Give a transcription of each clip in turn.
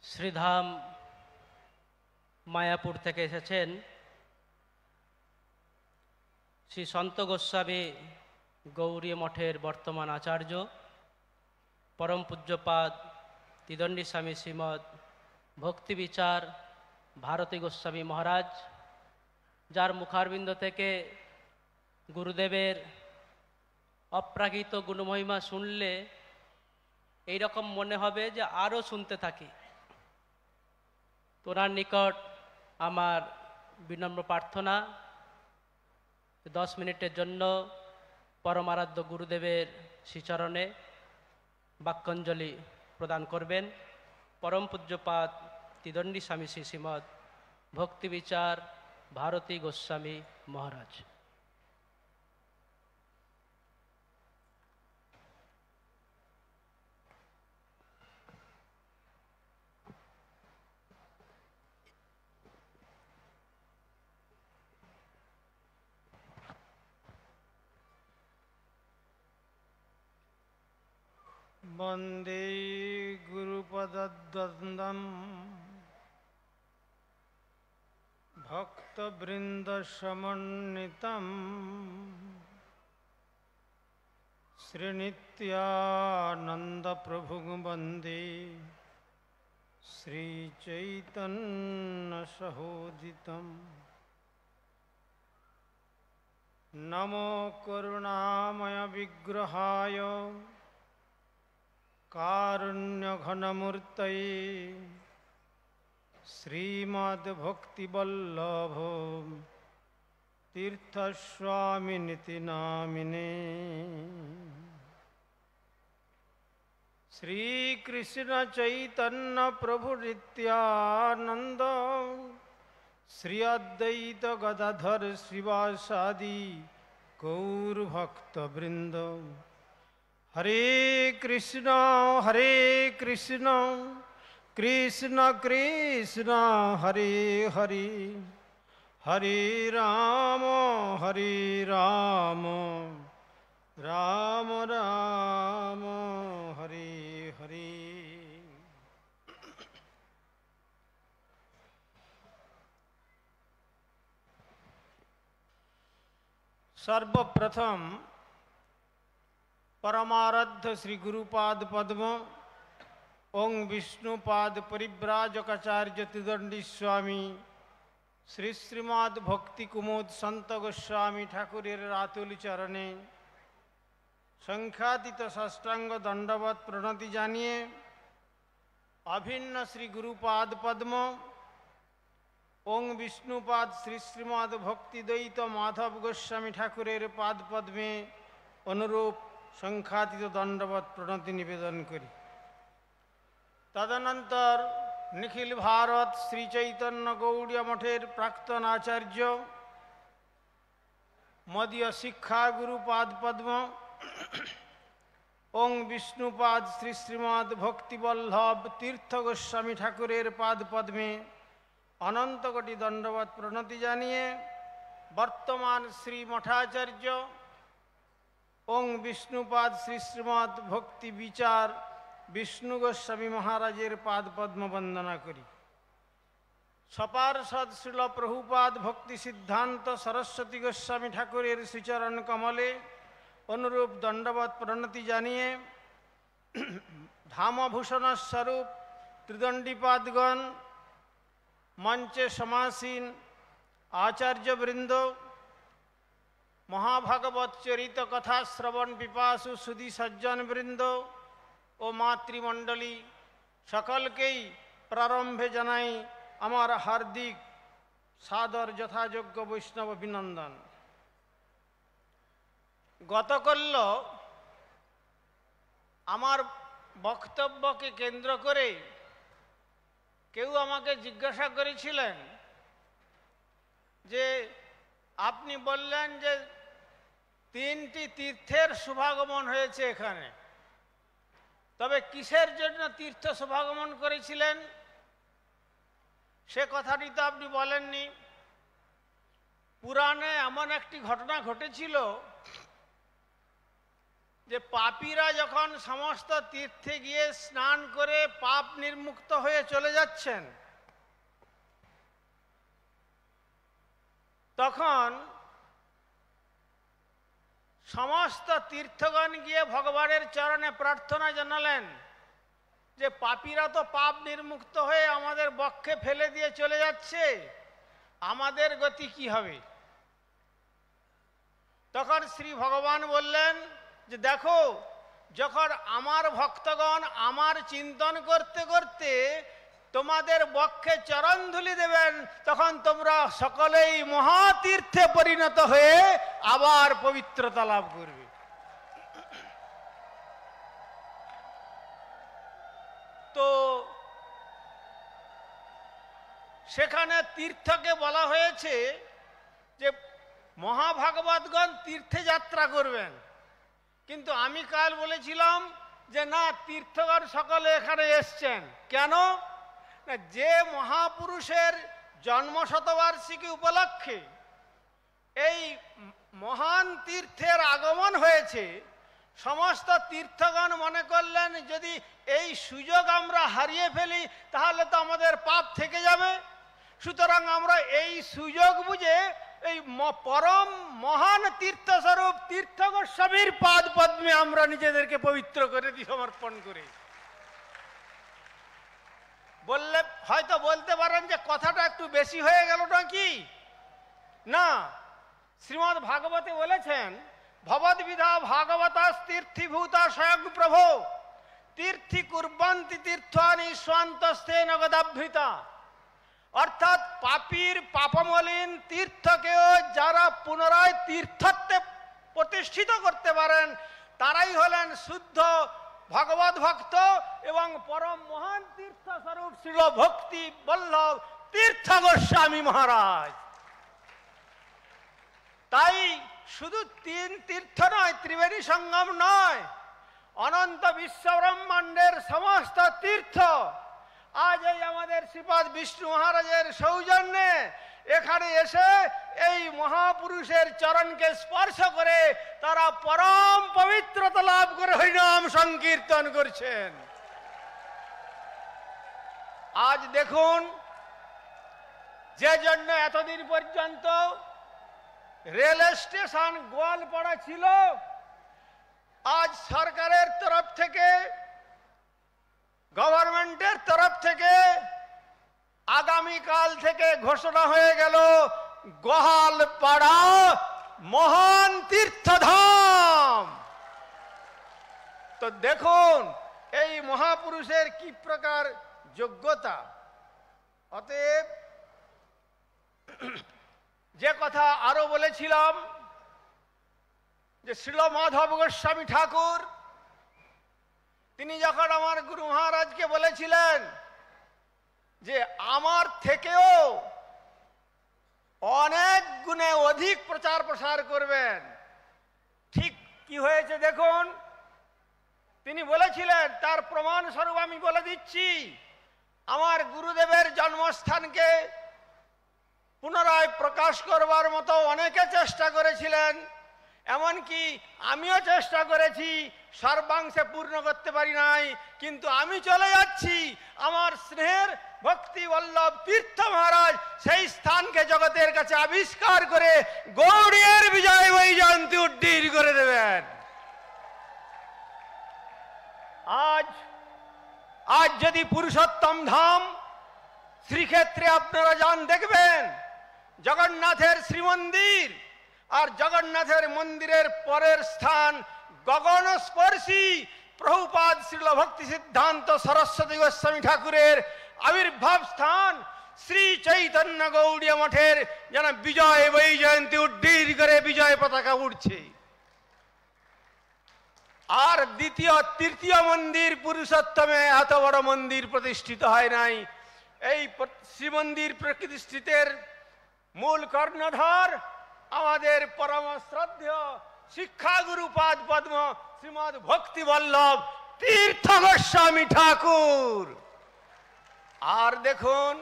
শ্রীধাম মায়াপুর থেকে এসেছেন শ্রী সন্ত গোস্বামী গৌরী মঠের বর্তমান আচার্য পরম পূজ্যপাদ তিদণ্ডী স্বামী শ্রীমৎ ভক্তি বিচার ভারতী গোস্বামী মহারাজ, যার মুখারবিন্দ থেকে গুরুদেবের অপ্রাকৃত গুণমহিমা শুনলে এইরকম মনে হবে যে আরও শুনতে থাকি। তোনার নিকট আমার বিনম্র প্রার্থনা 10 মিনিটের জন্য পরমারাধ্য গুরুদেবের শ্রীচরণে বাক্যাঞ্জলি প্রদান করবেন পরম পূজ্যপাদ তিদণ্ডী স্বামী শ্রী শ্রীমৎ ভক্তি বিচার ভারতী গোস্বামী মহারাজ। वन्दे गुरुपदद्वन्द्वं भक्तवृन्दसमन्वितं श्रीनित्यानन्दप्रभुं वन्दे श्रीचैतन्यसहोदितं। नमो करुणामय विग्रहाय कारुण्यघनमूर्तये श्रीमद्भक्तिवल्लभ तीर्थस्वामिनिति नामिने। श्रीकृष्ण चैतन्य प्रभु नित्यानंद श्री अद्वैत गदाधर श्रीवासादि गौरभक्तवृंद। हरे कृष्ण कृष्ण कृष्ण हरे हरे, हरे राम राम राम हरे हरे। सर्वप्रथम परमाराध्य श्री गुरुपाद पद्म ओं विष्णुपाद परिव्राजकाचार्य तिदंडी स्वामी श्री श्रीमद् भक्ति कुमुद संत गोस्वामी ठाकुरेर रातुल चरणे संख्यातीत षष्टांग दंडवत प्रणति जानिए अभिन्न श्री गुरुपाद पद्म ओं विष्णुपाद श्री श्रीमद् भक्तिद्वैत माधव गोस्वामी ठाकुरेर पाद पद्मे अनुरूप संख्यातीत दंडवत प्रणति निवेदन करी। तदनंतर निखिल भारत श्री चैतन्य गौड़ीय मठेर प्राक्तन आचार्य मदीय शिक्षा गुरुपाद पद्म ओं विष्णुपाद श्री श्रीमद् भक्तिवल्लभ तीर्थ गोस्वामी ठाकुरेर पाद पद्मे अनंत कोटि दंडवत प्रणति जानिए वर्तमान श्री मठाचार्य ओं विष्णुपाद श्री श्रीमद् भक्ति विचार विष्णु गोस्वामी महाराजेर पाद पद्म वंदना करी। सपार्षद श्रील प्रभुपाद भक्ति सिद्धांत सरस्वती गोस्वामी ठाकुरेर श्रीचरण कमले अनुरूप दंडवत प्रणति जानिए धामभूषण स्वरूप त्रिदंडीपादगण मंचे समासीन आचार्य वृंद महाभागवत चरित कथा श्रवण पिपासु सुधी सज्जन वृंद ओ मातृमंडली सकल के प्रारंभे जनाई आमार हार्दिक सादर यथायोग्य वैष्णव अभिनंदन। गतकल आमार बक्तव्य के केंद्र करे केउ आमाके जिज्ञासा करेछिलेन जे आपनी बोललेन जे 3टी तीर्थेर शुभागमन हयेछे एखाने, तबे किसेर जन्य तीर्थ शुभागमन करेछिलेन से कथाटी तो आपनी बोलेननी। पुराणे एमन एकटी घटना घटेछिलो যে পাপীরা যখন সমস্ত তীর্থে গিয়ে স্নান করে পাপ নির্মুক্ত হয়ে চলে যাচ্ছেন, তখন সমস্ত তীর্থগণ গিয়ে ভগবানের চরণে প্রার্থনা জানালেন যে পাপীরা তো পাপ নির্মুক্ত হয়ে আমাদের বক্ষে ফেলে দিয়ে চলে যাচ্ছে, আমাদের গতি কি হবে? তখন শ্রী ভগবান বললেন যে দেখো, যখন আমার ভক্তগণ আমার চিন্তন করতে করতে তোমাদের বক্ষে চরণধুলি দেবেন, তখন তোমরা সকলেই মহাতীর্থে পরিণত হয়ে আবার পবিত্রতা লাভ করবে। তো সেখানে তীর্থকে বলা হয়েছে যে মহাভাগবতগণ তীর্থে যাত্রা করবেন, কিন্তু আমি কাল বলেছিলাম যে না, তীর্থগণ সকলে এখানে এসছেন কেন না, যে মহাপুরুষের জন্মশতবার্ষিকী উপলক্ষে এই মহান তীর্থের আগমন হয়েছে, সমস্ত তীর্থগণ মনে করলেন যদি এই সুযোগ আমরা হারিয়ে ফেলি তাহলে তো আমাদের পাপ থেকে যাবে। সুতরাং আমরা এই সুযোগ বুঝে এই পরম মহান তীর্থস্বরূপ তীর্থ গোস্বামীর পাদ পদ্মে আমরা নিজেদেরকে পবিত্র করে দিই, সমর্পণ করে। বললে হয়তো বলতে পারেন যে কথাটা একটু বেশি হয়ে গেল নাকি? না, শ্রীমদ্ ভাগবতে বলেছেন ভবদ্বিধা ভাগবতাস তীর্থীভূতা স্বয়ং প্রভো তীর্থি কুর্বন্তি তীর্থানি স্বান্তস্থেন গদাভৃতা। অর্থাৎ পাপীর পাপমলিন তীর্থকেও যারা পুনরায় তীর্থত্বে প্রতিষ্ঠিত করতে পারেন তারাই হলেন শুদ্ধ ভগবত ভক্ত এবং পরম মহান তীর্থ স্বরূপ শ্রীল ভক্তি বল্লভ তীর্থ গোস্বামী মহারাজ। তাই শুধু তিন তীর্থ নয়, ত্রিবেণী সঙ্গম নয়, অনন্ত বিশ্ব ব্রহ্মাণ্ডের সমস্ত তীর্থ আজ এই আমাদের শ্রীপাদ বিষ্ণু মহারাজের সৌজন্যে এখানে এসে এই মহাপুরুষের চরণকে স্পর্শ করে তারা পরম পবিত্রতা লাভ করে হরিনাম সংকীর্তন করছেন। আজ দেখুন, যে জন্য এতদিন পর্যন্ত রেল স্টেশন গোয়ালপাড়া ছিল, আজ সরকারের তরফ থেকে, গভর্নমেন্টের তরফ থেকে আগামীকাল থেকে ঘোষণা হয়ে গেল গোয়ালপাড়া মহান তীর্থধাম। তো দেখুন এই মহাপুরুষের কি প্রকার যোগ্যতা। অতএব যে কথা আরো বলেছিলাম যে শ্রীল মাধব গোস্বামী ঠাকুর তিনি যখন আমার গুরু মহারাজকে বলেছিলেন যে আমার থেকেও অনেক গুণে অধিক প্রচার প্রসার করবেন, ঠিক কি হয়েছে দেখুন। তিনি বলেছিলেন, তার প্রমাণ স্বরূপ আমি বলে দিচ্ছি, আমার গুরুদেবের জন্মস্থানকে পুনরায় প্রকাশ করবার মতো অনেকে চেষ্টা করেছিলেন, এমনকি আমিও চেষ্টা করেছি, সর্বাংশে পূর্ণ করতে পারি নাই, কিন্তু আমি চলে যাচ্ছি আমার স্নেহের ভক্তি বল্লভ তীর্থ মহারাজ সেই স্থানকে জগতের কাছে আবিষ্কার করে গৌড়ীর বিজয় বৈজয়ন্তী উড্ডীর করে দেবেন। আজ যদি পুরুষোত্তম ধাম শ্রীক্ষেত্রে আপনারা যান, দেখবেন জগন্নাথের শ্রীমন্দির, আর জগন্নাথের মন্দিরের পরের স্থান গগনস্পর্শী প্রভুপাদ শ্রীল ভক্তি সিদ্ধান্ত সরস্বতী গোস্বামী ঠাকুরের আবির্ভাব স্থান শ্রী চৈতন্য গৌড়ীয় মঠের যেন বিজয় বৈজয়ন্তী উড্ডীর করে বিজয় পতাকা উঠছে। আর দ্বিতীয় তৃতীয় মন্দির পুরুষোত্তমে এত বড় মন্দির প্রতিষ্ঠিত হয় নাই। এই শ্রীমন্দির প্রতিষ্ঠিতের মূল কর্ণধার আমাদের পরম শ্রদ্ধেয় শিক্ষাগুরু পাদ পদ্ম শ্রীমদ্ ভক্তি বল্লভ তীর্থ গোস্বামী ঠাকুর। আর দেখুন,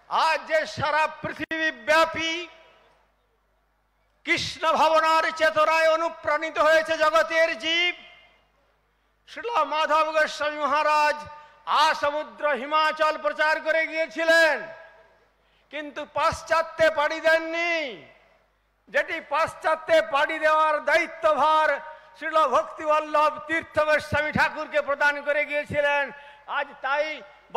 আজ যে সারা পৃথিবী ব্যাপী কৃষ্ণ ভাবনার চেতনায় অনুপ্রাণিত হয়েছে জগতের জীব, শ্রীল মাধব গোস্বামী মহারাজ আসমুদ্র হিমাচল প্রচার করে গিয়েছিলেন, কিন্তু পাশ্চাত্যে পাড়ি দেননি। যেটি পাশ্চাত্যে পাড়ি দেওয়ার দায়িত্বভার শ্রীল ভক্তিবল্লভ তীর্থ গোস্বামী ঠাকুরকে প্রদান করে গিয়েছিলেন। আজ তাই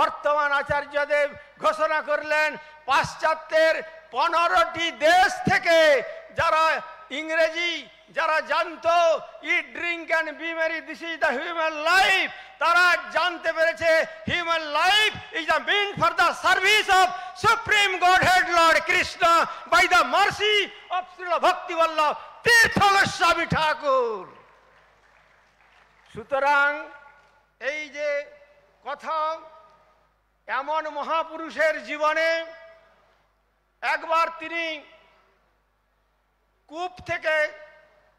বর্তমান আচার্যদেব ঘোষণা করলেন, পাশ্চাত্যের 15টি দেশ থেকে যারা ইংরেজি যারা জানতো eat drink and be merry this is the human life, তারা জানতে পেরেছে human life is the mean for the service of supreme godhead lord Krishna by the mercy of Srila Bhaktiballabh Tirtha Goswami Thakur. সুতরাং এই যে কথা, এমন মহাপুরুষের জীবনে একবার তিনি কূপ থেকে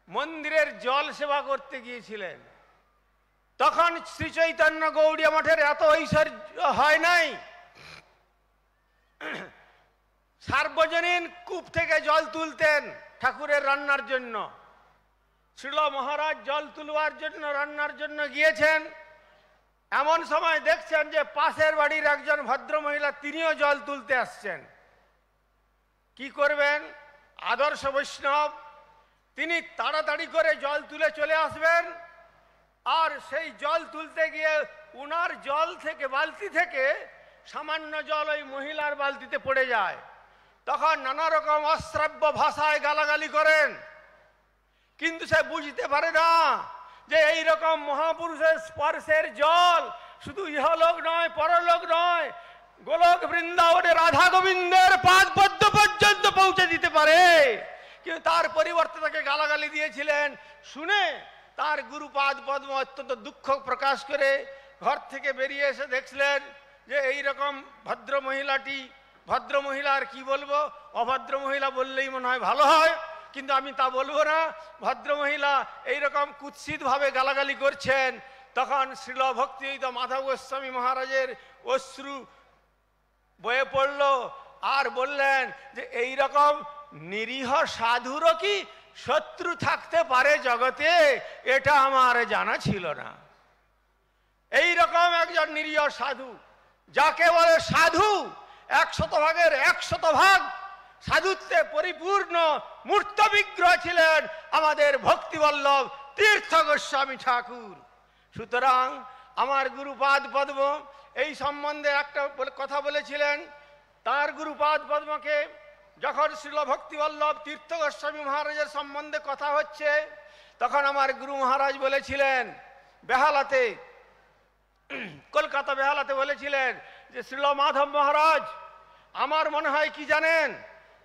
মন্দিরের জল সেবা করতে গিয়েছিলেন। তখন শ্রী চৈতন্য গৌড়ীয় মঠের এত ঐশ্বর্য হয় নাই, সার্বজনীন কূপ থেকে জল তুলতেন ঠাকুরের রান্নার জন্য। শ্রীল মহারাজ জল তুলবার জন্য রান্নার জন্য গিয়েছেন। এমন সময় দেখছেন যে পাশের বাড়ির একজন ভদ্র মহিলা তিনিও জল তুলতে আসছেন। কি করবেন? আদর্শ বৈষ্ণব, তিনি তাড়াতাড়ি করে জল তুলে চলে আসবেন, আর সেই জল তুলতে গিয়ে উনার জল থেকে বালতি থেকে সামান্য জল ওই মহিলার বালতিতে পড়ে যায়। তখন নানা রকম অশ্রাব্য ভাষায় গালাগালি করেন, কিন্তু সে বুঝতে পারে না যে এই রকম মহাপুরুষের স্পর্শের জল শুধু ইহলোক নয়, পরলোক নয়, গোলক বৃন্দাবনে রাধা গোবিন্দের পাদ পদ্ম পর্যন্ত পৌঁছে দিতে পারে। কিন্তু তার পরিবর্তে তাকে গালাগালি দিয়েছিলেন। শুনে তার গুরুপাদ পদ্ম অত্যন্ত দুঃখ প্রকাশ করে ঘর থেকে বেরিয়ে এসে দেখলেন যে এই রকম ভদ্র মহিলাটি, ভদ্র মহিলা আর কি বলবো, অভদ্র মহিলা বললেই মনে হয় ভালো হয়, কিন্তু আমি তা বলবো না, ভদ্র মহিলা এইরকম কুৎসিত ভাবে গালাগালি করছেন। তখন শ্রীল ভক্তি মাধব গোস্বামী মহারাজের অশ্রু বয়ে পড়ল, আর বললেন যে এই রকম নিরীহ সাধুরও কি শত্রু থাকতে পারে জগতে? এটা আমার জানা ছিল না। এই রকম একজন নিরীহ সাধু, যাকে বলে সাধু, 100 ভাগের 100 ভাগ সাধুত্বে পরিপূর্ণ মূর্ত বিগ্রহ ছিলেন আমাদের ভক্তিবল্লভ তীর্থ গোস্বামী ঠাকুর। সুতরাং আমার গুরুপাদ পদ্ম এই সম্বন্ধে একটা কথা বলেছিলেন। তার গুরুপাদ পদ্মকে যখন শ্রীল ভক্তিবল্লভ তীর্থ গোস্বামী মহারাজের সম্বন্ধে কথা হচ্ছে, তখন আমার গুরু মহারাজ বলেছিলেন বেহালাতে, কলকাতা বেহালাতে বলেছিলেন যে শ্রীল মাধব মহারাজ, আমার মনে হয় কি জানেন,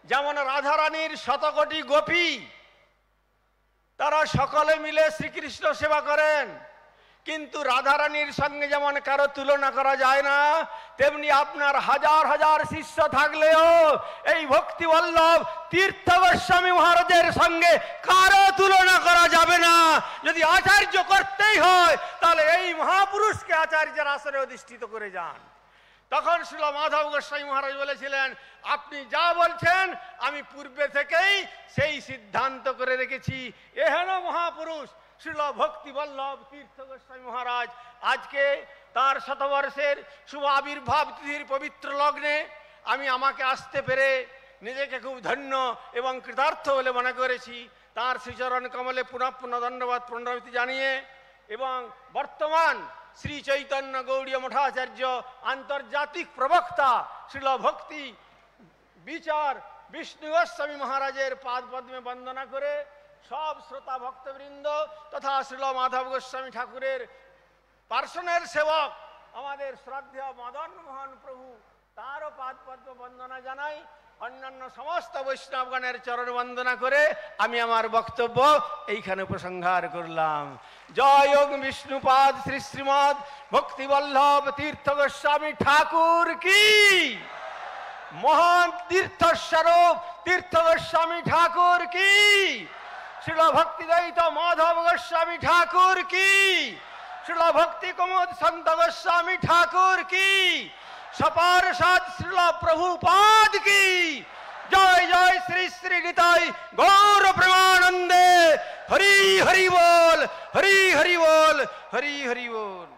যেমন রাধারানীর 100 কোটি গোপী তারা সকলে মিলে শ্রীকৃষ্ণ সেবা করেন, কিন্তু রাধারানীর সঙ্গে যেমন কারো তুলনা করা যায় না, তেমনি আপনার হাজার হাজার শিষ্য থাকলেও এই ভক্তিবল্লভ তীর্থ গোস্বামী মহারাজের সঙ্গে কারো তুলনা করা যাবে না। যদি আচার্য করতেই হয় তাহলে এই মহাপুরুষকে আচার্যের আসনে অধিষ্ঠিত করে যান। তখন শ্রীল মাধব গোস্বামী মহারাজ বলেছিলেন, আপনি যা বলছেন আমি পূর্বে থেকেই সেই সিদ্ধান্ত করে রেখেছি। এহেন মহাপুরুষ শ্রীল ভক্তিবল্লভ তীর্থ গোস্বামী মহারাজ আজকে তার 100 বর্ষের শুভ আবির্ভাব তিথির পবিত্র লগ্নে আমি আমাকে আসতে পেরে নিজেকে খুব ধন্য এবং কৃতার্থ বলে মনে করেছি। তার শ্রীচরণ কমলে পুনঃ পুনঃ ধন্যবাদ প্রণতি জানিয়ে, এবং বর্তমান শ্রী চৈতন্য গৌড়ীয় মঠাচার্য আন্তর্জাতিক প্রবক্তা শ্রীল ভক্তি বিচার বিষ্ণু গোস্বামী মহারাজের পাদ পদ্মে বন্দনা করে সব শ্রোতা ভক্তবৃন্দ তথা শ্রীল মাধব গোস্বামী ঠাকুরের পার্সোনাল সেবক আমাদের শ্রদ্ধেয় মদন মোহন প্রভু তারও পাদ পদ্ম বন্দনা জানাই। অন্যান্য সমস্ত বৈষ্ণবগণের চরণ বন্দনা করে আমি আমার বক্তব্য এইখানে উপসংহার করলাম। জয় ওং বিষ্ণুপাদ শ্রী শ্রীমদ ভক্তিবল্লভ তীর্থ গোস্বামী ঠাকুর কি, মহান তীর্থ স্বরূপ তীর্থ গোস্বামী ঠাকুর কি, শ্রীল ভক্তিদয়িত মাধব গোস্বামী ঠাকুর কি, শ্রীল ভক্তি কুমুদ সন্ত গোস্বামী ঠাকুর কি, সপার্ষদ শ্রীল প্রভুপাদ কি। জয় জয় শ্রী শ্রী নিতাই গৌর প্রেমানন্দে। হরি হরি বল, হরি হরি বল, হরি হরি বল।